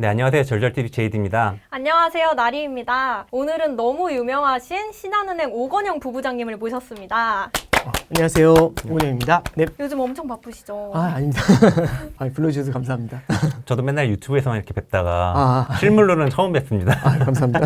네, 안녕하세요. 절절TV 제이드입니다. 안녕하세요. 나리입니다. 오늘은 너무 유명하신 신한은행 오건영 부부장님을 모셨습니다. 안녕하세요. 오건영입니다. 네. 요즘 엄청 바쁘시죠? 아닙니다. 불러주셔서 감사합니다. 저도 맨날 유튜브에서만 이렇게 뵙다가 실물로는 처음 뵙습니다. 감사합니다.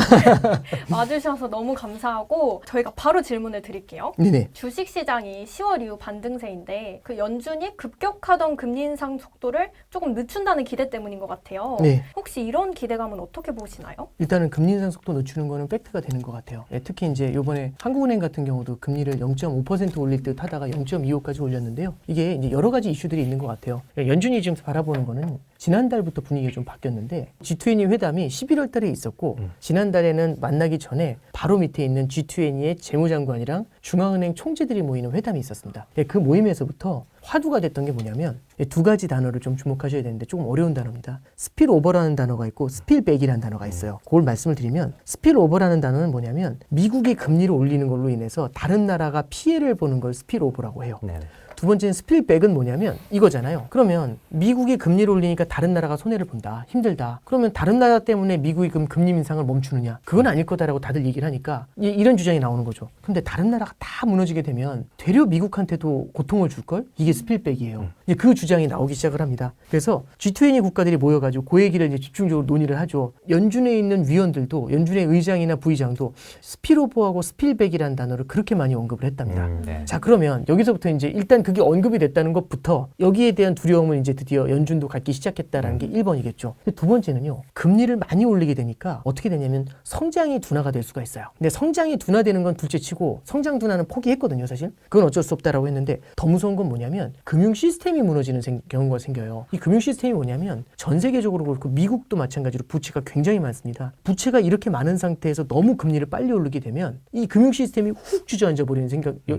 와주셔서 너무 감사하고 저희가 바로 질문을 드릴게요. 네네. 주식시장이 10월 이후 반등세인데 그 연준이 급격하던 금리 인상 속도를 조금 늦춘다는 기대 때문인 것 같아요. 네. 혹시 이런 기대감은 어떻게 보시나요? 일단은 금리 인상 속도 늦추는 거는 팩트가 되는 것 같아요. 특히 이제 이번에 한국은행 같은 경우도 금리를 0.5% 올릴 듯 하다가 0.25까지 올렸는데요. 이게 이제 여러 가지 이슈들이 있는 것 같아요. 연준이 지금 바라보는 거는 지난달부터 분위기가 좀 바뀌었는데 G20 회담이 11월 달에 있었고 지난달에는 만나기 전에 바로 밑에 있는 G20의 재무장관이랑 중앙은행 총재들이 모이는 회담이 있었습니다. 그 모임에서부터 화두가 됐던 게 뭐냐면 두 가지 단어를 좀 주목하셔야 되는데 조금 어려운 단어입니다. 스필오버라는 단어가 있고 스필백이라는 단어가 있어요. 그걸 말씀을 드리면 스필오버라는 단어는 뭐냐면 미국이 금리를 올리는 걸로 인해서 다른 나라가 피해를 보는 걸 스필오버라고 해요. 네네. 두 번째는 스필백은 뭐냐면 이거잖아요. 그러면 미국이 금리를 올리니까 다른 나라가 손해를 본다. 힘들다. 그러면 다른 나라 때문에 미국이 그럼 금리 인상을 멈추느냐? 그건 아닐 거다라고 다들 얘기를 하니까 이런 주장이 나오는 거죠. 근데 다른 나라가 다 무너지게 되면 되려 미국한테도 고통을 줄걸? 이게 스필백이에요. 이제 그 주장이 나오기 시작을 합니다. 그래서 G20 국가들이 모여가지고 그 얘기를 이제 집중적으로 논의를 하죠. 연준에 있는 위원들도 연준의 의장이나 부의장도 스필오버하고 스필백이라는 단어를 그렇게 많이 언급을 했답니다. 네. 자, 그러면 여기서부터 이제 일단 그게 언급이 됐다는 것부터 여기에 대한 두려움을 이제 드디어 연준도 갖기 시작했다라는 게 1번이겠죠. 두 번째는요. 금리를 많이 올리게 되니까 어떻게 되냐면 성장이 둔화가 될 수가 있어요. 근데 성장이 둔화되는 건 둘째치고 성장 둔화는 포기했거든요, 사실. 그건 어쩔 수 없다라고 했는데 더 무서운 건 뭐냐면 금융 시스템이 무너지는 경우가 생겨요. 이 금융 시스템이 뭐냐면 전 세계적으로 그렇고 미국도 마찬가지로 부채가 굉장히 많습니다. 부채가 이렇게 많은 상태에서 너무 금리를 빨리 오르게 되면 이 금융 시스템이 훅 주저앉아 버리는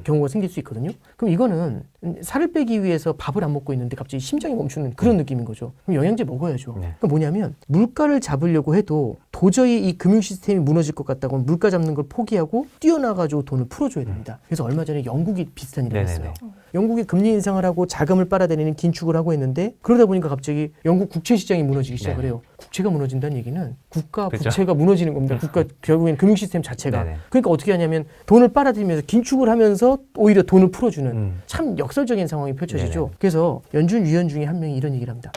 경우가 생길 수 있거든요. 그럼 이거는 살을 빼기 위해서 밥을 안 먹고 있는데 갑자기 심장이 멈추는 그런 느낌인 거죠. 그럼 영양제 먹어야죠. 그러니까 뭐냐면 물가를 잡으려고 해도 도저히 이 금융 시스템이 무너질 것 같다고 하면 물가 잡는 걸 포기하고 뛰어나가지고 돈을 풀어줘야 됩니다. 그래서 얼마 전에 영국이 비슷한 일을 했어요. 영국이 금리 인상을 하고 자금을 빨아들이는 긴축을 하고 있는데 그러다 보니까 갑자기 영국 국채 시장이 무너지기 시작을 해요. 국채가 무너진다는 얘기는 국가 부채가 무너지는 겁니다. 국가 결국엔 금융 시스템 자체가. 그러니까 어떻게 하냐면 돈을 빨아들이면서 긴축을 하면서 오히려 돈을 풀어주는 참 역설적인 상황이 펼쳐지죠. 그래서 연준 위원 중에 한 명이 이런 얘기를 합니다.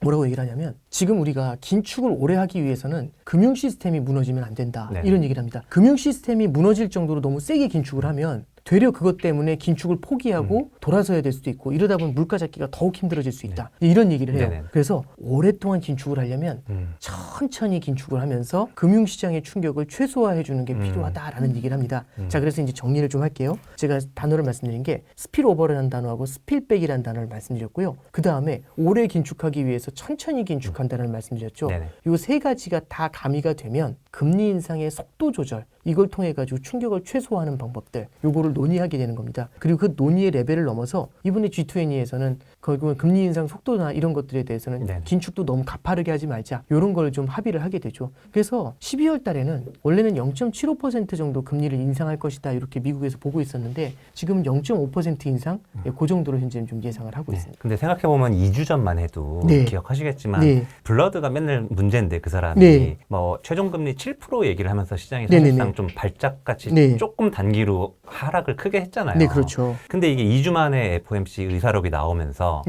뭐라고 얘기를 하냐면 지금 우리가 긴축을 오래 하기 위해서는 금융 시스템이 무너지면 안 된다. 이런 얘기를 합니다. 금융 시스템이 무너질 정도로 너무 세게 긴축을 하면 되려 그것 때문에 긴축을 포기하고 돌아서야 될 수도 있고 이러다 보면 물가 잡기가 더욱 힘들어질 수 있다. 이런 얘기를 해요. 그래서 오랫동안 긴축을 하려면 천천히 긴축을 하면서 금융시장의 충격을 최소화해 주는 게 필요하다라는 얘기를 합니다. 자, 그래서 이제 정리를 좀 할게요. 제가 단어를 말씀드린 게 스필오버라는 단어하고 스필백이라는 단어를 말씀드렸고요. 그 다음에 오래 긴축하기 위해서 천천히 긴축한다는 말씀드렸죠. 이 세 가지가 다 가미가 되면 금리 인상의 속도 조절 이걸 통해 가지고 충격을 최소화하는 방법들 요거를 논의하게 되는 겁니다. 그리고 그 논의의 레벨을 넘어서 이번에 G20에서는 결국은 금리 인상 속도나 이런 것들에 대해서는 긴축도 너무 가파르게 하지 말자 이런 걸 좀 합의를 하게 되죠. 그래서 12월 달에는 원래는 0.75% 정도 금리를 인상할 것이다 이렇게 미국에서 보고 있었는데 지금은 0.5% 인상 그 정도로 현재는 좀 예상을 하고 있습니다. 근데 생각해보면 2주 전만 해도 기억하시겠지만 블러드가 맨날 문제인데 그 사람이 뭐 최종금리 7% 얘기를 하면서 시장이 사실상 좀 발작같이 조금 단기로 하락을 크게 했잖아요. 네, 그렇죠. 근데 이게 2주 만에 FOMC 의사록이 나오면서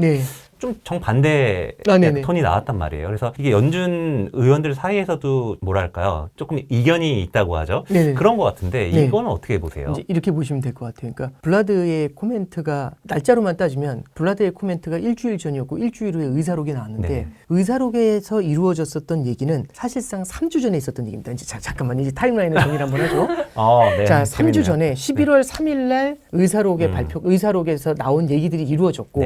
좀 정반대 톤이 나왔단 말이에요. 그래서 이게 연준 의원들 사이에서도 뭐랄까요? 조금 이견이 있다고 하죠. 그런 것 같은데 이거는 어떻게 보세요? 이제 이렇게 보시면 될 것 같아요. 그러니까 블라드의 코멘트가 날짜로만 따지면 블라드의 코멘트가 일주일 전이었고 일주일 후에 의사록이 나왔는데 의사록에서 이루어졌었던 얘기는 사실상 3주 전에 있었던 얘기입니다. 이제 잠깐만 이제 타임라인을 정리를 한번 하죠. 자, 3주 전에 11월 3일 날 의사록의 의사록에서 나온 얘기들이 이루어졌고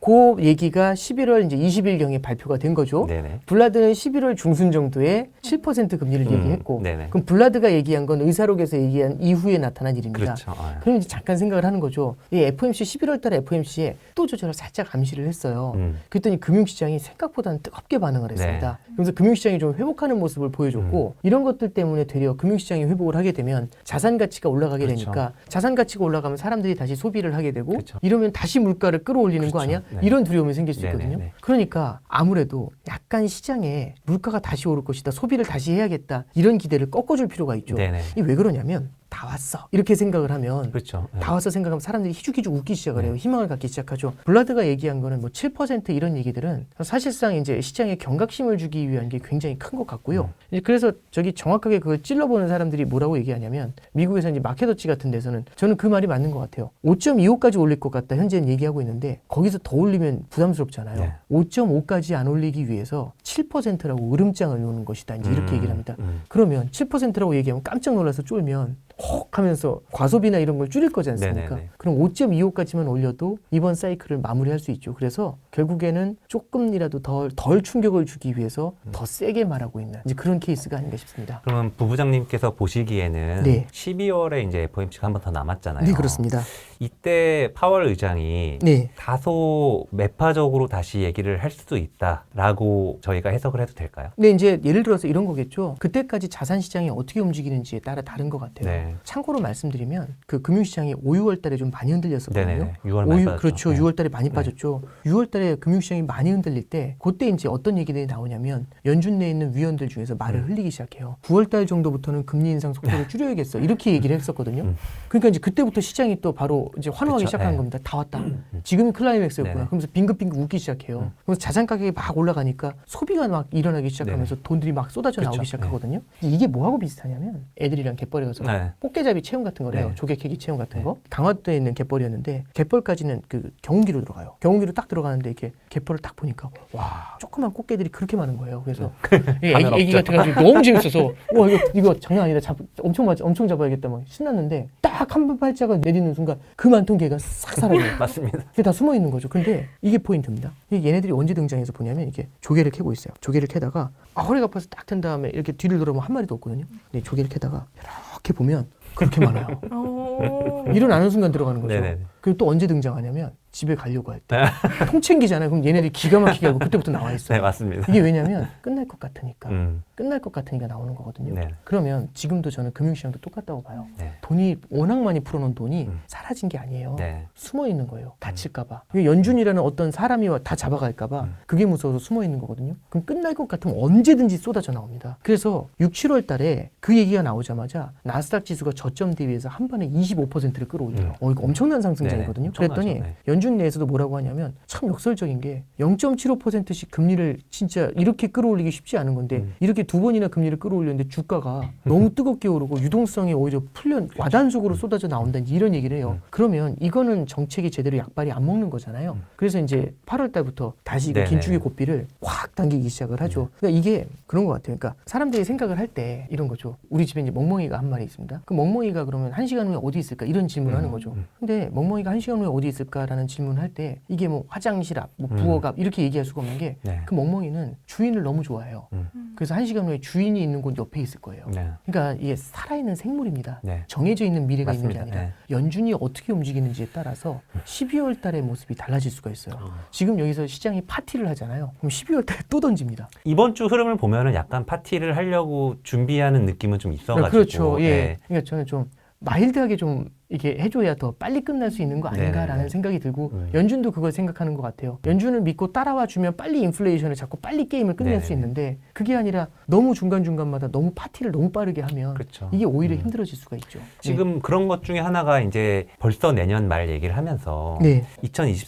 그 얘기가 11월 이제 20일경에 발표가 된 거죠. 블라드는 11월 중순 정도에 7% 금리를 얘기했고, 그럼 블라드가 얘기한 건 의사록에서 얘기한 이후에 나타난 일입니다. 그럼 이제 잠깐 생각을 하는 거죠. 이 FOMC 11월달에 FOMC에 또 조절을 살짝 암시를 했어요. 그랬더니 금융시장이 생각보다는 뜨겁게 반응을 했습니다. 그래서 금융시장이 좀 회복하는 모습을 보여줬고, 이런 것들 때문에 되려 금융시장이 회복을 하게 되면 자산 가치가 올라가게 되니까 자산 가치가 올라가면 사람들이 다시 소비를 하게 되고 이러면 다시 물가를 끌어올리는 거 아니야? 네. 이런 두려움이 생길 수 네네, 있거든요. 네. 그러니까 아무래도 약간 시장에 물가가 다시 오를 것이다, 소비를 다시 해야겠다 이런 기대를 꺾어줄 필요가 있죠. 네네. 이게 왜 그러냐면 다 왔어 이렇게 생각을 하면 그렇죠. 네. 다 와서 생각하면 사람들이 희죽희죽 웃기 시작을 해요. 네. 희망을 갖기 시작하죠. 블라드가 얘기한 거는 뭐 7% 이런 얘기들은 사실상 이제 시장에 경각심을 주기 위한 게 굉장히 큰 것 같고요. 이제 그래서 저기 정확하게 그걸 찔러보는 사람들이 뭐라고 얘기하냐면 미국에서 이제 마켓워치 같은 데서는 저는 그 말이 맞는 것 같아요. 5.25까지 올릴 것 같다 현재는 얘기하고 있는데 거기서 더 올리면 부담스럽잖아요. 네. 5.5까지 안 올리기 위해서 7%라고 으름장을 놓는 것이다. 이제 이렇게 얘기를 합니다. 그러면 7%라고 얘기하면 깜짝 놀라서 쫄면 혹 하면서 과소비나 이런 걸 줄일 거지 않습니까? 네네네. 그럼 5.25까지만 올려도 이번 사이클을 마무리할 수 있죠. 그래서 결국에는 조금이라도 덜 충격을 주기 위해서 더 세게 말하고 있는 이제 그런 케이스가 아닌가 싶습니다. 그러면 부부장님께서 보시기에는 네. 12월에 이제 FOMC가 한 번 더 남았잖아요. 네, 그렇습니다. 이때 파월 의장이 네. 다소 매파적으로 다시 얘기를 할 수도 있다라고 저희가 해석을 해도 될까요? 근데 이제 예를 들어서 이런 거겠죠. 그때까지 자산 시장이 어떻게 움직이는지에 따라 다른 것 같아요. 네. 참고로 말씀드리면 그 금융시장이 5, 6월 달에 좀 많이 흔들렸었거든요. 네네. 6월 많이 빠졌죠. 그렇죠. 네. 6월 달에 많이 네. 빠졌죠. 6월 달에 금융시장이 많이 흔들릴 때 그때 이제 어떤 얘기들이 나오냐면 연준 내에 있는 위원들 중에서 말을 흘리기 시작해요. 9월 달 정도부터는 금리 인상 속도를 줄여야겠어. 이렇게 얘기를 했었거든요. 그러니까 이제 그때부터 시장이 또 바로 이제 환호하기 그쵸. 시작하는 네. 겁니다. 다 왔다. 지금이 클라이맥스였구나. 네네. 그러면서 빙긋빙긋 웃기 시작해요. 그래서 자산 가격이 막 올라가니까 소비가 막 일어나기 시작하면서 돈들이 막 쏟아져 그쵸. 나오기 시작하거든요. 이게 뭐하고 비슷하냐면 애들이랑 갯벌에 가서 네. 꽃게잡이 체험 같은 걸 해요. 네. 조개 캐기 체험 같은 네. 거. 강화도에 있는 갯벌이었는데 갯벌까지는 그 경운기로 들어가요. 경운기로 딱 들어가는데 이렇게 갯벌을 딱 보니까 와 조그만 꽃게들이 그렇게 많은 거예요. 그래서 애기 같아가지고 너무 재밌어서 와 이거 장난 아니다. 엄청 잡아야겠다 막 신났는데 딱 한 발자국 내딛는 순간 그 많던 개가 싹 사라져요. 맞습니다. 그게 다 숨어 있는 거죠. 근데 이게 포인트입니다. 이게 얘네들이 언제 등장해서 보냐면 이게 조개를 캐고 있어요. 조개를 캐다가 허리가 아파서 딱 튼 다음에 이렇게 뒤를 돌아보면 한 마리도 없거든요. 근데 조개를 캐다가 이렇게 보면 그렇게 많아요. 일어나는 순간 들어가는 거죠. 네네네. 그리고 또 언제 등장하냐면 집에 가려고 할 때 통 챙기잖아요. 그럼 얘네들이 기가 막히게 하고 그때부터 나와 있어요. 네, 맞습니다. 이게 왜냐면 끝날 것 같으니까. 음. 끝날 것 같으니까 나오는 거거든요. 네. 그러면 지금도 저는 금융시장도 똑같다고 봐요. 네. 돈이 워낙 많이 풀어놓은 돈이 사라진 게 아니에요. 네. 숨어 있는 거예요. 다칠까봐. 연준이라는 어떤 사람이 다 잡아갈까봐 그게 무서워서 숨어 있는 거거든요. 그럼 끝날 것 같으면 언제든지 쏟아져 나옵니다. 그래서 6, 7월 달에 그 얘기가 나오자마자 나스닥 지수가 저점 대비해서 한 번에 25%를 끌어올려요. 이거 엄청난 상승장이거든요. 네네. 그랬더니 엄청나죠. 네. 연준 내에서도 뭐라고 하냐면 참 역설적인 게 0.75%씩 금리를 진짜 이렇게 끌어올리기 쉽지 않은 건데 이렇게 두 번이나 금리를 끌어올렸는데 주가가 너무 뜨겁게 오르고 유동성이 오히려 와단속으로 쏟아져 나온다 이런 얘기를 해요. 그러면 이거는 정책이 제대로 약발이 안 먹는 거잖아요. 그래서 이제 8월 달부터 다시 그 네네. 긴축의 고삐를 확 당기기 시작을 하죠. 그러니까 이게 그런 것 같아요. 그러니까 사람들이 생각을 할 때 이런 거죠. 우리 집에 이제 멍멍이가 한 마리 있습니다. 그 멍멍이가 그러면 1시간 후에 어디 있을까 이런 질문을 하는 거죠. 근데 멍멍이가 1시간 후에 어디 있을까라는 질문을 할 때 이게 뭐 화장실 앞, 뭐 부엌 앞 이렇게 얘기할 수가 없는 게 네. 그 멍멍이는 주인을 너무 좋아해요. 그래서 1시간 후에 주인이 있는 곳 옆에 있을 거예요. 네. 그러니까 이게 살아있는 생물입니다. 네. 정해져 있는 미래가 맞습니다. 있는 게 아니라 네. 연준이 어떻게 움직이는지에 따라서 12월 달의 모습이 달라질 수가 있어요. 지금 여기서 시장이 파티를 하잖아요. 그럼 12월 달에 또 던집니다. 이번 주 흐름을 보면은 약간 파티를 하려고 준비하는 느낌은 좀 있어가지고. 그렇죠. 예. 네. 그러니까 저는 좀 마일드하게 좀 이게 해줘야 더 빨리 끝날 수 있는 거 아닌가라는 네네네. 생각이 들고 연준도 그걸 생각하는 것 같아요. 연준을 믿고 따라와 주면 빨리 인플레이션을 잡고 빨리 게임을 끝낼 수 네네네. 있는데 그게 아니라 너무 중간중간마다 너무 파티를 너무 빠르게 하면 그렇죠. 이게 오히려 힘들어질 수가 있죠. 지금 그런 것 중에 하나가 이제 벌써 내년 말 얘기를 하면서 네.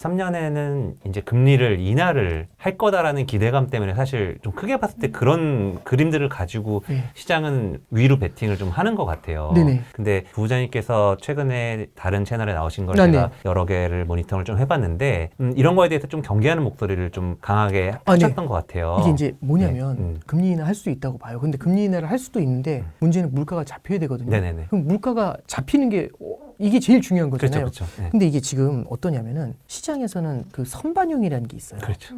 2023년에는 이제 금리를 인하를 할 거다라는 기대감 때문에 사실 좀 크게 봤을 때 그런 그림들을 가지고 네. 시장은 위로 베팅을 좀 하는 것 같아요. 네네. 근데 부부장님께서 최근에 다른 채널에 나오신 걸 아, 제가 네. 여러 개를 모니터를 좀 해봤는데 이런 거에 대해서 좀 경계하는 목소리를 좀 강하게 아, 네. 하셨던 것 같아요. 이게 이제 뭐냐면 네. 금리 인하 할 수 있다고 봐요. 근데 금리 인하를 할 수도 있는데 문제는 물가가 잡혀야 되거든요. 네네네. 그럼 물가가 잡히는 게 이게 제일 중요한 그렇죠, 거잖아요. 그렇죠. 네. 근데 이게 지금 어떠냐면은 시장에서는 그 선반영이라는 게 있어요. 그렇죠.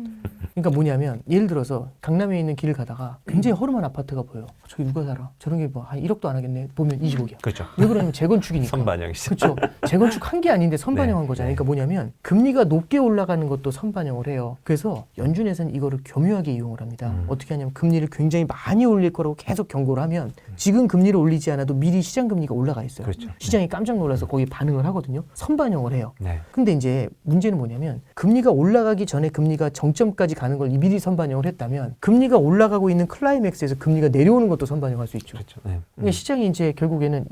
그러니까 뭐냐면 예를 들어서 강남에 있는 길을 가다가 굉장히 허름한 아파트가 보여. 저기 누가 살아? 저런 게 뭐 한 1억도 안 하겠네. 보면 20억이야. 그렇죠. 왜 그러냐면 재건축이니까. 선반영이죠. 그렇죠. 재건축한 게 아닌데 선반영한 네, 거잖아요. 네. 그러니까 뭐냐면 금리가 높게 올라가는 것도 선반영을 해요. 그래서 연준에서는 이거를 교묘하게 이용을 합니다. 어떻게 하냐면 금리를 굉장히 많이 올릴 거라고 계속 경고를 하면 지금 금리를 올리지 않아도 미리 시장 금리가 올라가 있어요. 그렇죠. 시장이 깜짝 놀라서 거기 반응을 하거든요. 선반영을 해요. 네. 근데 이제 문제는 뭐냐면 금리가 올라가기 전에 금리가 정점까지 가는 걸 미리 선반영을 했다면 금리가 올라가고 있는 클라이맥스에서 금리가 내려오는 것도 선반영할 수 있죠. 그렇죠. 네. 그러니까 시장이 이제 결국에는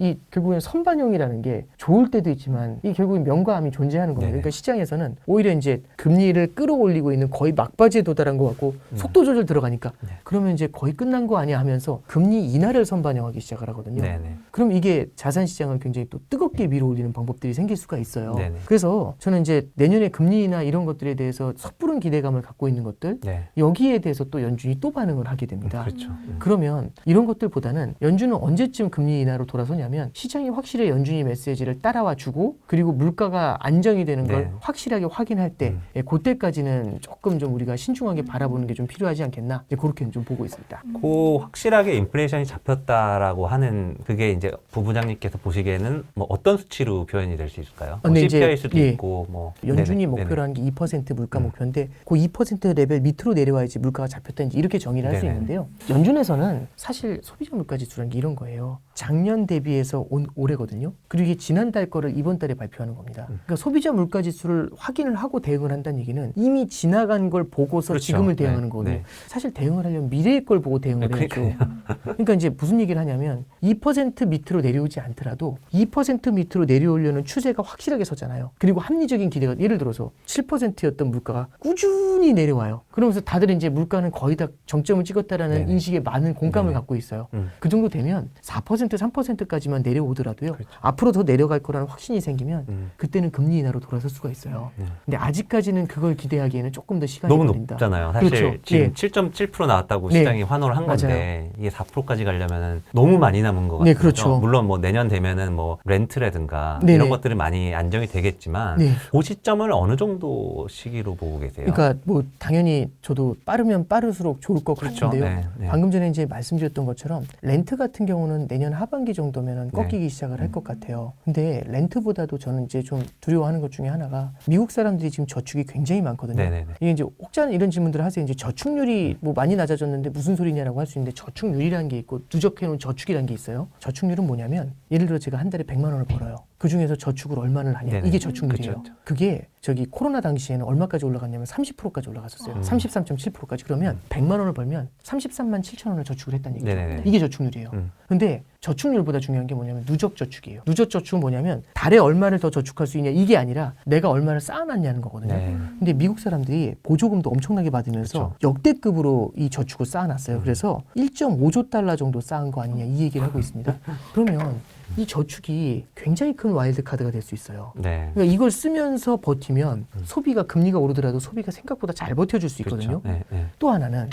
선반영이라는 게 좋을 때도 있지만 이 결국엔 명과암이 존재하는 겁니다. 네네. 그러니까 시장에서는 오히려 이제 금리를 끌어올리고 있는 거의 막바지에 도달한 것 같고 속도 조절 들어가니까 네. 그러면 이제 거의 끝난 거 아니야 하면서 금리 인하를 선반영하기 시작을 하거든요. 네네. 그럼 이게 자산 시장을 굉장히 또 뜨겁게 밀어올리는 방법들이 생길 수가 있어요. 네네. 그래서 저는 이제 내년에 금리나 이런 것들에 대해서 섣부른 기대감을 갖고 있는 것들 네. 여기에 대해서 또 연준이 또 반응을 하게 됩니다. 그렇죠. 그러면 이런 것들보다는 연준은 언제쯤 금리 인하로 돌아서냐면 시장이 확실히 연준이 메시지를 따라와 주고 그리고 물가가 안정이 되는 걸 네. 확실하게 확인할 때 그때까지는 조금 좀 우리가 신중하게 바라보는 게 좀 필요하지 않겠나 그렇게 좀 보고 있습니다. 그 확실하게 인플레이션이 잡혔다라고 하는 그게 이제 부부장님께서 보시기에는 뭐 어떤 수치로 표현이 될 수 있을까요? 뭐 근데 CPI일 이제, 수도 예. 있고 뭐 연준이 네네. 목표로 하는 게 2% 물가 목표인데 그 2% 레벨 밑으로 내려와야지 물가가 잡혔다는지 이렇게 정의를 할 수 네네. 있는데요. 연준에서는 사실 소비자 물가 지수라는 게 이런 거예요. 작년 대비해서 올해거든요. 그리고 이게 지난달 거를 이번 달에 발표하는 겁니다. 그러니까 소비자 물가 지수를 확인을 하고 대응을 한다는 얘기는 이미 지나간 걸 보고서 그렇죠. 지금을 대응하는 네. 거거든요. 네. 사실 대응을 하려면 미래의 걸 보고 대응을 네, 해야죠. 그러니까 이제 무슨 얘기를 하냐면 2% 밑으로 내려오지 않더라도 2% 밑으로 내려오려는 추세가 확실하게 서잖아요. 그리고 합리적인 기대가 예를 들어서 7%였던 물가가 꾸준히 내려와요. 그러면서 다들 이제 물가는 거의 다 정점을 찍었다라는 네네. 인식에 많은 공감을 네네. 갖고 있어요. 그 정도 되면 4% 3%까지만 내려오더라도요. 그렇죠. 앞으로 더 내려갈 거라는 확신이 생기면 그때는 금리 인하로 돌아설 수가 있어요. 근데 아직까지는 그걸 기대하기에는 조금 더 시간이 너무 걸린다. 높잖아요. 사실 그렇죠. 지금 예. 7.7% 나왔다고 네. 시장이 환호를 한 건데 이게 4%까지 가려면 너무 많이 남은 것 같아요. 네, 그렇죠. 물론 뭐 내년 되면은 뭐 렌트라든가 네네. 이런 것들은 많이 안정이 되겠지만 네. 그 시점을 어느 정도 시기로 보고 계세요? 그러니까 뭐 당연히 저도 빠르면 빠를수록 좋을 것 그렇죠. 같은데요. 네, 네. 방금 전에 이제 말씀드렸던 것처럼 렌트 같은 경우는 내년 하반기 정도면은 네. 꺾이기 시작을 할 것 같아요. 근데 렌트보다도 저는 이제 좀 두려워하는 것 중에 하나가 미국 사람들이 지금 저축이 굉장히 많거든요. 네네네. 이게 이제 혹자는 이런 질문들을 하세요. 이제 저축률이 뭐 많이 낮아졌는데 무슨 소리냐라고 할 수 있는데 저축률이라는 게 있고 누적해놓은 저축이라는 게 있어요. 저축률은 뭐냐면 예를 들어 제가 한 달에 100만 원을 벌어요. 그 중에서 저축을 얼마를 하냐. 네네. 이게 저축률이에요. 그쵸. 그게 저기 코로나 당시에는 얼마까지 올라갔냐면 30%까지 올라갔었어요. 33.7%까지. 그러면 100만 원을 벌면 33만 7천 원을 저축을 했다는 얘기죠. 네네네. 이게 저축률이에요. 근데 저축률보다 중요한 게 뭐냐면 누적 저축이에요. 누적 저축은 뭐냐면 달에 얼마를 더 저축할 수 있냐 이게 아니라 내가 얼마를 쌓아놨냐는 거거든요. 네. 근데 미국 사람들이 보조금도 엄청나게 받으면서 그쵸. 역대급으로 이 저축을 쌓아놨어요. 그래서 1.5조 달러 정도 쌓은 거 아니냐 이 얘기를 하고 있습니다. 그러면 이 저축이 굉장히 큰 와일드 카드가 될 수 있어요. 네. 그러니까 이걸 쓰면서 버티면 소비가 금리가 오르더라도 소비가 생각보다 잘 버텨줄 수 있거든요. 그렇죠. 네, 네. 또 하나는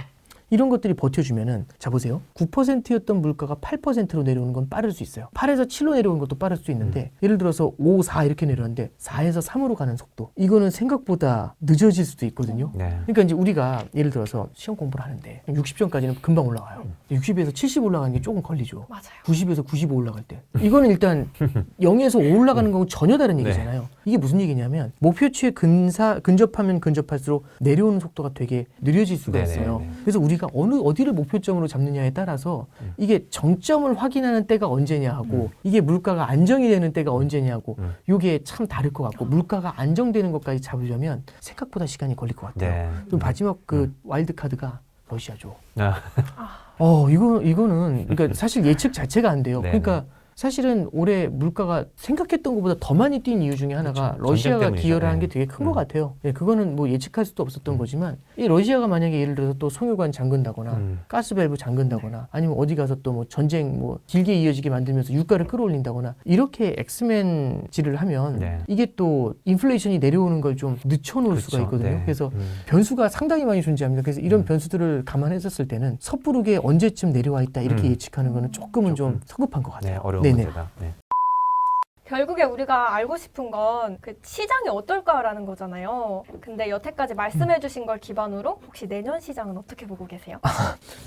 이런 것들이 버텨주면은 자 보세요. 9%였던 물가가 8%로 내려오는 건 빠를 수 있어요. 8에서 7로 내려오는 것도 빠를 수 있는데 예를 들어서 5, 4 이렇게 내려오는데 4에서 3으로 가는 속도 이거는 생각보다 늦어질 수도 있거든요. 네. 그러니까 이제 우리가 예를 들어서 시험 공부를 하는데 60점까지는 금방 올라가요. 60에서 70 올라가는 게 조금 걸리죠. 맞아요. 90에서 95 올라갈 때. 이거는 일단 0에서 5 올라가는 거하고 전혀 다른 얘기잖아요. 이게 무슨 얘기냐면 목표치에 근접하면 근접할수록 내려오는 속도가 되게 느려질 수가 네네. 있어요. 그래서 우리가 어디를 목표점으로 잡느냐에 따라서 이게 정점을 확인하는 때가 언제냐 하고 이게 물가가 안정이 되는 때가 언제냐 하고 이게 참 다를 것 같고 물가가 안정되는 것까지 잡으려면 생각보다 시간이 걸릴 것 같아요. 네. 그리고 마지막 그 와일드 카드가 러시아죠. 아, 이거는 그러니까 사실 예측 자체가 안 돼요. 네네. 그러니까 사실은 올해 물가가 생각했던 것보다 더 많이 뛴 이유 중에 하나가 그렇죠. 러시아가 전쟁 때문이죠. 기여를 한 게 네. 되게 큰 것 같아요. 네, 그거는 뭐 예측할 수도 없었던 거지만 이 러시아가 만약에 예를 들어서 또 송유관 잠근다거나 가스밸브 잠근다거나 아니면 어디 가서 또 뭐 전쟁 뭐 길게 이어지게 만들면서 유가를 끌어올린다거나 이렇게 엑스맨질을 하면 네. 이게 또 인플레이션이 내려오는 걸 좀 늦춰놓을 수가 그렇죠. 있거든요. 네. 그래서 변수가 상당히 많이 존재합니다. 그래서 이런 변수들을 감안했었을 때는 섣부르게 언제쯤 내려와 있다 이렇게 예측하는 거는 조금은 좀 성급한 것 네, 같아요. 어려운 네네. 문제다. 네. 결국에 우리가 알고 싶은 건 그 시장이 어떨까라는 거잖아요. 근데 여태까지 말씀해주신 걸 기반으로 혹시 내년 시장은 어떻게 보고 계세요?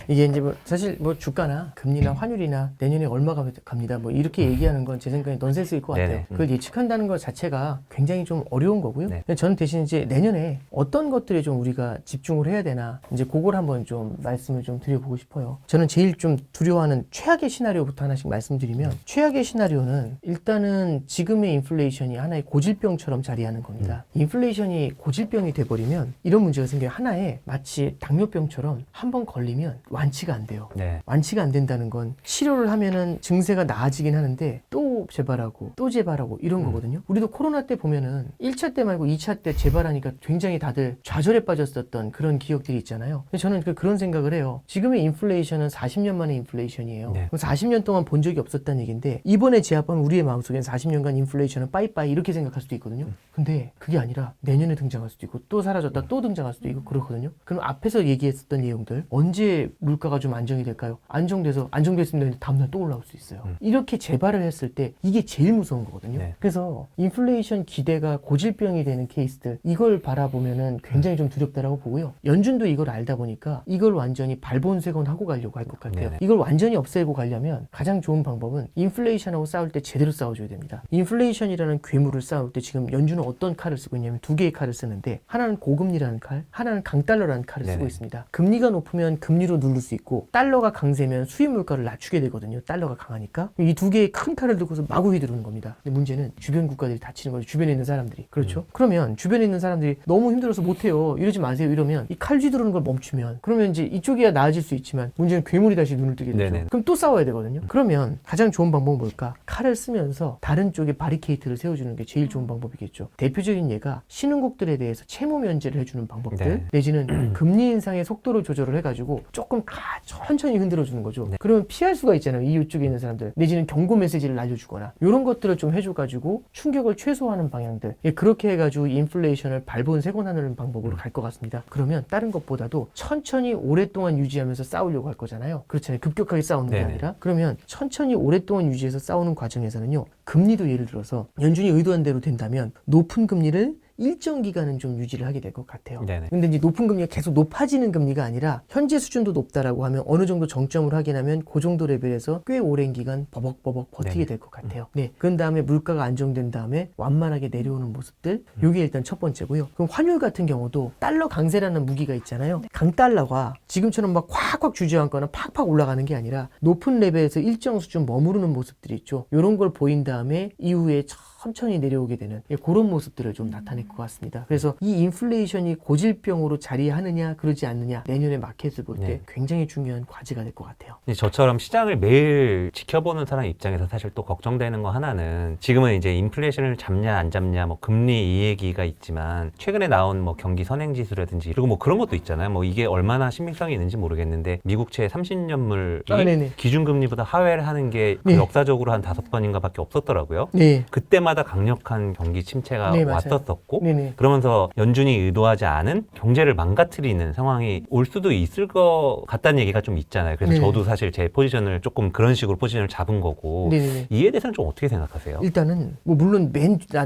이게 이제 뭐 사실 뭐 주가나 금리나 환율이나 내년에 얼마가 갑니다. 뭐 이렇게 얘기하는 건 제 생각에 넌센스일 것 같아요. 네네. 그걸 예측한다는 것 자체가 굉장히 좀 어려운 거고요. 네. 근데 저는 대신 이제 내년에 어떤 것들에 좀 우리가 집중을 해야 되나 이제 그걸 한번 좀 말씀을 좀 드려보고 싶어요. 저는 제일 좀 두려워하는 최악의 시나리오부터 하나씩 말씀드리면 최악의 시나리오는 일단은 사실은 지금의 인플레이션이 하나의 고질병처럼 자리하는 겁니다. 인플레이션이 고질병이 돼버리면 이런 문제가 생겨요. 하나의 마치 당뇨병처럼 한번 걸리면 완치가 안 돼요. 네. 완치가 안 된다는 건 치료를 하면은 증세가 나아지긴 하는데 또 재발하고 또 재발하고 이런 거거든요. 우리도 코로나 때 보면은 1차 때 말고 2차 때 재발하니까 굉장히 다들 좌절에 빠졌었던 그런 기억들이 있잖아요. 저는 그런 생각을 해요. 지금의 인플레이션은 40년 만의 인플레이션이에요. 네. 40년 동안 본 적이 없었다는 얘기인데 이번에 제압하면 우리의 마음속엔 40년간 인플레이션은 빠이빠이 이렇게 생각할 수도 있거든요. 근데 그게 아니라 내년에 등장할 수도 있고 또 사라졌다 또 등장할 수도 있고 그렇거든요. 그럼 앞에서 얘기했었던 내용들 언제 물가가 좀 안정이 될까요? 안정됐으면 다음날 또 올라올 수 있어요. 이렇게 재발을 했을 때 이게 제일 무서운 거거든요. 네. 그래서 인플레이션 기대가 고질병이 되는 케이스들 이걸 바라보면은 굉장히 좀 두렵다라고 보고요. 연준도 이걸 알다 보니까 이걸 완전히 발본색원하고 가려고 할 것 같아요. 네네. 이걸 완전히 없애고 가려면 가장 좋은 방법은 인플레이션하고 싸울 때 제대로 싸워줘야 됩니다. 인플레이션이라는 괴물을 싸울 때 지금 연준은 어떤 칼을 쓰고 있냐면 두 개의 칼을 쓰는데 하나는 고금리라는 칼, 하나는 강달러라는 칼을 쓰고 네네. 있습니다. 금리가 높으면 금리로 누를 수 있고 달러가 강세면 수입 물가를 낮추게 되거든요. 달러가 강하니까 이 두 개의 큰 칼을 들고서 마구 휘두르는 겁니다. 근데 문제는 주변 국가들이 다치는 거죠. 주변에 있는 사람들이. 그렇죠? 그러면 주변에 있는 사람들이 너무 힘들어서 못해요. 이러지 마세요. 이러면 이 칼 휘두르는 걸 멈추면 그러면 이제 이쪽이야 나아질 수 있지만 문제는 괴물이 다시 눈을 뜨게 되죠. 네네. 그럼 또 싸워야 되거든요. 그러면 가장 좋은 방법은 뭘까? 칼을 쓰면서 다른 쪽에 바리케이트를 세워주는 게 제일 좋은 방법이겠죠. 대표적인 예가 신흥국들에 대해서 채무 면제를 해주는 방법들 네. 내지는 금리 인상의 속도를 조절을 해가지고 조금 천천히 흔들어주는 거죠. 네. 그러면 피할 수가 있잖아요. EU 쪽에 있는 사람들 내지는 경고 메시지를 날려주거나 이런 것들을 좀 해줘가지고 충격을 최소화하는 방향들 그렇게 해가지고 인플레이션을 발본색원하는 방법으로 갈 것 같습니다. 그러면 다른 것보다도 천천히 오랫동안 유지하면서 싸우려고 할 거잖아요. 그렇잖아요. 급격하게 싸우는 게 네네. 아니라 그러면 천천히 오랫동안 유지해서 싸우는 과정에서는요. 금리도 예를 들어서 연준이 의도한 대로 된다면 높은 금리를 일정 기간은 좀 유지를 하게 될 것 같아요. 네네. 근데 이제 높은 금리가 계속 높아지는 금리가 아니라 현재 수준도 높다라고 하면 어느 정도 정점을 확인하면 그 정도 레벨에서 꽤 오랜 기간 버벅버벅 버티게 네네. 될 것 같아요. 네. 그런 다음에 물가가 안정된 다음에 완만하게 내려오는 모습들. 요게 일단 첫 번째고요. 그럼 환율 같은 경우도 달러 강세라는 무기가 있잖아요. 강달러가 지금처럼 막 콱콱 주저앉거나 팍팍 올라가는 게 아니라 높은 레벨에서 일정 수준 머무르는 모습들이 있죠. 요런 걸 보인 다음에 이후에 천천히 내려오게 되는 그런 모습들을 좀 나타낼 것 같습니다. 그래서 이 인플레이션이 고질병으로 자리하느냐 그러지 않느냐 내년에 마켓을 볼 때 네. 굉장히 중요한 과제가 될 것 같아요. 근데 저처럼 시장을 매일 지켜보는 사람 입장에서 사실 또 걱정되는 거 하나는 지금은 이제 인플레이션을 잡냐 안 잡냐 뭐 금리 이 얘기가 있지만 최근에 나온 뭐 경기 선행지수라든지 그리고 뭐 그런 것도 있잖아요. 뭐 이게 얼마나 신빙성이 있는지 모르겠는데 미국채 30년물이 기준금리보다 하회를 하는 게 그 네. 역사적으로 한 5번인가 밖에 없었더라고요. 네. 그때마다 강력한 경기 침체가 네, 맞아요. 왔었었고 네네. 그러면서 연준이 의도하지 않은 경제를 망가뜨리는 상황이 올 수도 있을 것 같다는 얘기가 좀 있잖아요. 그래서 네. 저도 사실 제 포지션을 조금 그런 식으로 포지션을 잡은 거고 네네. 이에 대해서는 좀 어떻게 생각하세요? 일단은 뭐 물론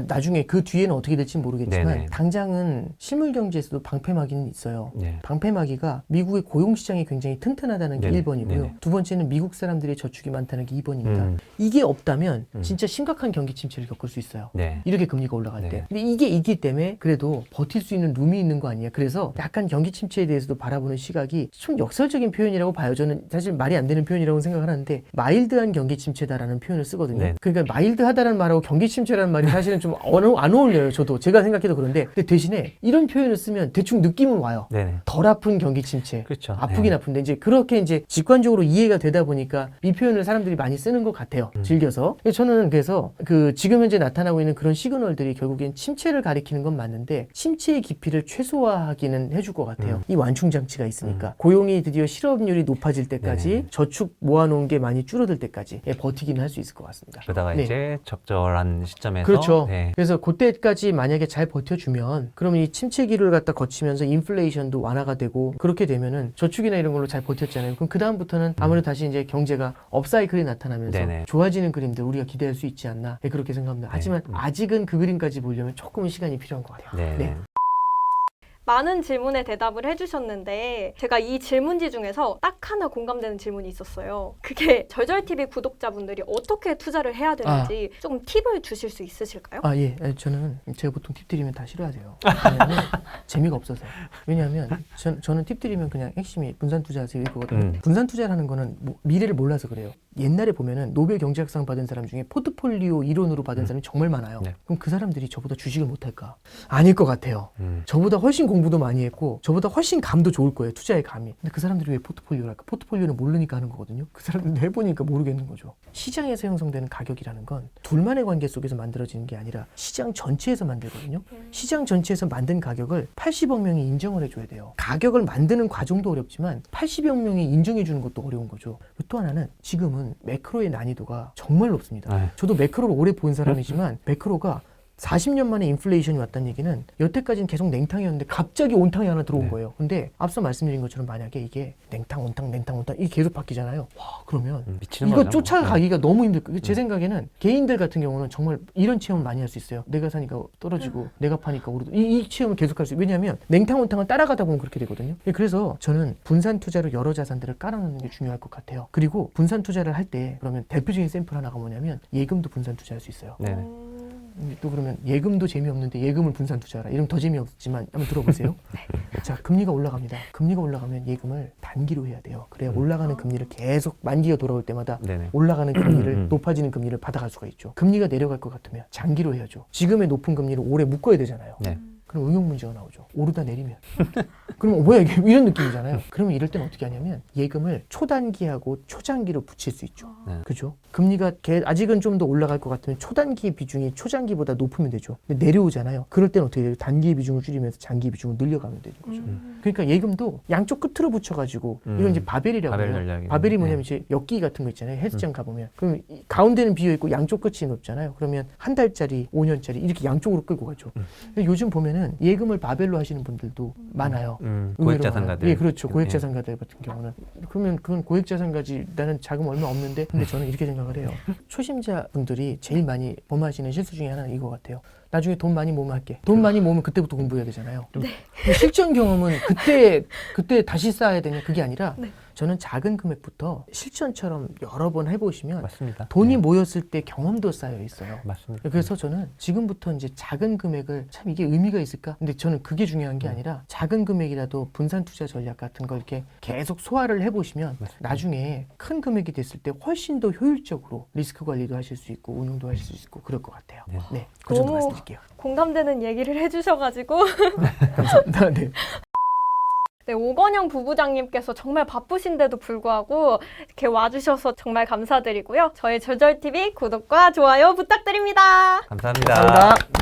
나중에 그 뒤에는 어떻게 될지는 모르겠지만 네네. 당장은 실물 경제에서도 방패막이는 있어요. 네. 방패막이가 미국의 고용 시장이 굉장히 튼튼하다는 게 네네. 1번이고요. 네네. 두 번째는 미국 사람들의 저축이 많다는 게 2번입니다. 음. 이게 없다면 진짜 심각한 경기 침체를 겪을 수 있어요. 네. 이렇게 금리가 올라갈 네. 때. 근데 이게 있기 때문에 그래도 버틸 수 있는 룸이 있는 거 아니에요. 그래서 약간 경기 침체에 대해서도 바라보는 시각이 좀 역설적인 표현이라고 봐요. 저는 사실 말이 안 되는 표현이라고 생각을 하는데 마일드한 경기 침체다라는 표현을 쓰거든요. 네. 그러니까 마일드하다라는 말하고 경기 침체라는 말이 사실은 좀 안 어울려요. 저도 제가 생각해도 그런데 근데 대신에 이런 표현을 쓰면 대충 느낌은 와요. 네네. 덜 아픈 경기 침체. 그렇죠. 아프긴 네. 아픈데 이제 그렇게 이제 직관적으로 이해가 되다 보니까 이 표현을 사람들이 많이 쓰는 것 같아요. 즐겨서. 저는 그래서 그 지금 현재 나타나고 있는 그런 시그널들이 결국엔 침체를 가리키는 건 맞는데 침체의 깊이를 최소화하기는 해줄 것 같아요. 이 완충 장치가 있으니까 고용이 드디어 실업률이 높아질 때까지 네. 저축 모아놓은 게 많이 줄어들 때까지 버티기는 할 수 있을 것 같습니다. 그러다가 네. 이제 적절한 시점에서 그렇죠. 네. 그래서 그때까지 만약에 잘 버텨주면 그러면 이 침체기를 갖다 거치면서 인플레이션도 완화가 되고 그렇게 되면은 저축이나 이런 걸로 잘 버텼잖아요. 그럼 그 다음부터는 아무래도 다시 이제 경제가 업사이클이 나타나면서 네네. 좋아지는 그림들 우리가 기대할 수 있지 않나 네, 그렇게 생각합니다. 하지만 아직은 그 그림까지 보려면 조금은 시간이 필요한 것 같아요. 네. 네. 많은 질문에 대답을 해주셨는데 제가 이 질문지 중에서 딱 하나 공감되는 질문이 있었어요. 그게 절절TV 구독자분들이 어떻게 투자를 해야 되는지 조금 팁을 주실 수 있으실까요? 아, 예. 저는 제가 보통 팁 드리면 다 싫어하세요. 왜냐면 재미가 없어서. 왜냐하면 저는 팁 드리면 그냥 핵심이 분산 투자하세요 이거거든요. 분산 투자라는 거는 뭐 미래를 몰라서 그래요. 옛날에 보면은 노벨 경제학상 받은 사람 중에 포트폴리오 이론으로 받은 사람이 정말 많아요. 네. 그럼 그 사람들이 저보다 주식을 못할까? 아닐 것 같아요. 저보다 훨씬 공부도 많이 했고 저보다 훨씬 감도 좋을 거예요. 투자의 감이. 근데 그 사람들이 왜 포트폴리오를 할까? 포트폴리오는 모르니까 하는 거거든요. 그 사람들은 해보니까 모르겠는 거죠. 시장에서 형성되는 가격이라는 건 둘만의 관계 속에서 만들어지는 게 아니라 시장 전체에서 만들거든요. 시장 전체에서 만든 가격을 80억 명이 인정을 해줘야 돼요. 가격을 만드는 과정도 어렵지만 80억 명이 인정해 주는 것도 어려운 거죠. 또 하나는 지금은 매크로의 난이도가 정말 높습니다. 저도 매크로를 오래 본 사람이지만 매크로가 40년 만에 인플레이션이 왔다는 얘기는 여태까지는 계속 냉탕이었는데 갑자기 온탕이 하나 들어온 거예요. 근데 앞서 말씀드린 것처럼 만약에 이게 냉탕, 온탕, 냉탕, 온탕 이게 계속 바뀌잖아요. 와, 그러면 이거 거죠. 쫓아가기가 너무 힘들 거예요. 제 생각에는 개인들 같은 경우는 정말 이런 체험을 많이 할 수 있어요. 내가 사니까 떨어지고 내가 파니까 오르고 이 체험을 계속할 수 있어요. 왜냐하면 냉탕, 온탕을 따라가다 보면 그렇게 되거든요. 그래서 저는 분산 투자로 여러 자산들을 깔아놓는 게 중요할 것 같아요. 그리고 분산 투자를 할 때 그러면 대표적인 샘플 하나가 뭐냐면 예금도 분산 투자할 수 있어요. 네네. 또 그러면 예금도 재미없는데 예금을 분산 투자하라. 이러면 더 재미없지만 한번 들어보세요. 자, 금리가 올라갑니다. 금리가 올라가면 예금을 단기로 해야 돼요. 그래야 올라가는 금리를 계속 만기가 돌아올 때마다 네네. 올라가는 금리를 높아지는 금리를 받아갈 수가 있죠. 금리가 내려갈 것 같으면 장기로 해야죠. 지금의 높은 금리를 오래 묶어야 되잖아요. 네. 그럼 응용 문제가 나오죠. 오르다 내리면. 그러면 뭐야 이게 이런 느낌이잖아요. 그러면 이럴 때는 어떻게 하냐면 예금을 초단기하고 초장기로 붙일 수 있죠. 그죠? 금리가 아직은 좀 더 올라갈 것 같으면 초단기의 비중이 초장기보다 높으면 되죠. 근데 내려오잖아요. 그럴 때는 어떻게 돼요? 단기의 비중을 줄이면서 장기의 비중을 늘려가면 되는 거죠. 그러니까 예금도 양쪽 끝으로 붙여가지고 이건 이제 바벨이라고 해요. 바벨이 뭐냐면 이제 엮기 같은 거 있잖아요. 헬스장 가보면. 그럼 가운데는 비어있고 양쪽 끝이 높잖아요. 그러면 한 달짜리, 5년짜리 이렇게 양쪽으로 끌고 가죠. 요즘 보면은 예금을 바벨로 하시는 분들도 많아요. 고액자산가들. 예, 그렇죠. 고액자산가들 같은 경우는. 그러면 그건 고액자산가지 나는 자금 얼마 없는데 근데 저는 이렇게 생각을 해요. 초심자 분들이 제일 많이 범하시는 실수 중에 하나는 이거 같아요. 나중에 돈 많이 모으면 할게. 돈 많이 모으면 그때부터 공부해야 되잖아요. 근데 실전 경험은 그때 다시 쌓아야 되냐 그게 아니라 저는 작은 금액부터 실전처럼 여러 번 해보시면 맞습니다. 돈이 모였을 때 경험도 쌓여 있어요. 맞습니다. 그래서 저는 지금부터 이제 작은 금액을 참 이게 의미가 있을까? 근데 저는 그게 중요한 게 아니라 작은 금액이라도 분산 투자 전략 같은 걸 이렇게 계속 소화를 해보시면 나중에 큰 금액이 됐을 때 훨씬 더 효율적으로 리스크 관리도 하실 수 있고 운용도 하실 수 있고 그럴 것 같아요. 네, 그 정도 말씀드릴게요. 공감되는 얘기를 해주셔가지고 감사합니다. 네. 네, 오건영 부부장님께서 정말 바쁘신데도 불구하고 이렇게 와주셔서 정말 감사드리고요. 저희 절절TV 구독과 좋아요 부탁드립니다. 감사합니다. 감사합니다.